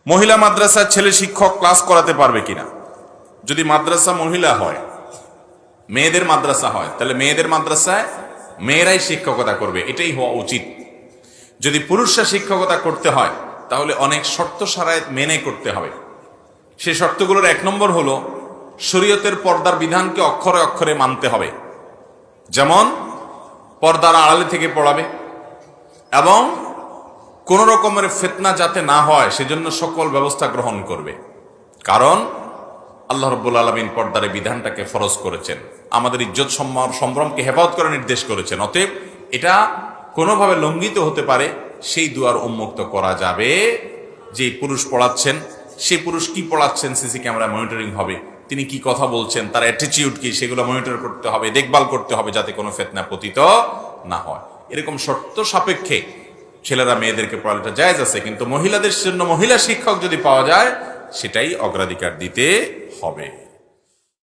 মহিলা মাদ্রাসার ছেলে শিক্ষক ক্লাস করাতে পারবে কিনা? যদি মাদ্রাসা মহিলা হয়, মেয়েদের মাদ্রাসা হয়, তাহলে মেয়েদের মাদ্রাসায় মেয়েরাই শিক্ষকতা করবে, এটাই হওয়া উচিত। যদি পুরুষরা শিক্ষকতা করতে হয় তাহলে অনেক শর্ত শারায়েত মেনে করতে হবে। সেই শর্তগুলোর 1 নম্বর হলো শরীয়তের পর্দার বিধানকে অক্ষরে অক্ষরে মানতে হবে। যেমন পর্দার আড়ালে থেকে পড়াবে এবং কোন রকমের ফিতনা যাতে না হয় সেজন্য সকল ব্যবস্থা গ্রহণ করবে। কারণ আল্লাহ রাব্বুল আলামিন পর্দার বিধানটাকে ফরজ করেছেন, আমাদের ইজ্জত সম্ভ্রমকে হেফাজত করে নির্দেশ করেছেন। অতএব এটা কোনোভাবে লঙ্ঘিত হতে পারে সেই দুয়ার উন্মুক্ত করা যাবে। যে পুরুষ পড়াচ্ছেন সেই পুরুষ কি পড়াচ্ছেন সিসি ক্যামেরা মনিটরিং হবে, তিনি কি কথা বলছেন, তার অ্যাটিটিউড কি, সেগুলো মনিটর করতে হবে, দেখভাল করতে হবে যাতে কোনো ফিতনা পতিত না হয়। এরকম শর্ত সাপেক্ষে ছেলেরা মেয়েদেরকে পড়ালেটা জায়েজ আছে, কিন্তু মহিলাদের জন্য মহিলা শিক্ষক যদি পাওয়া যায় সেটাই অগ্রাধিকার দিতে হবে।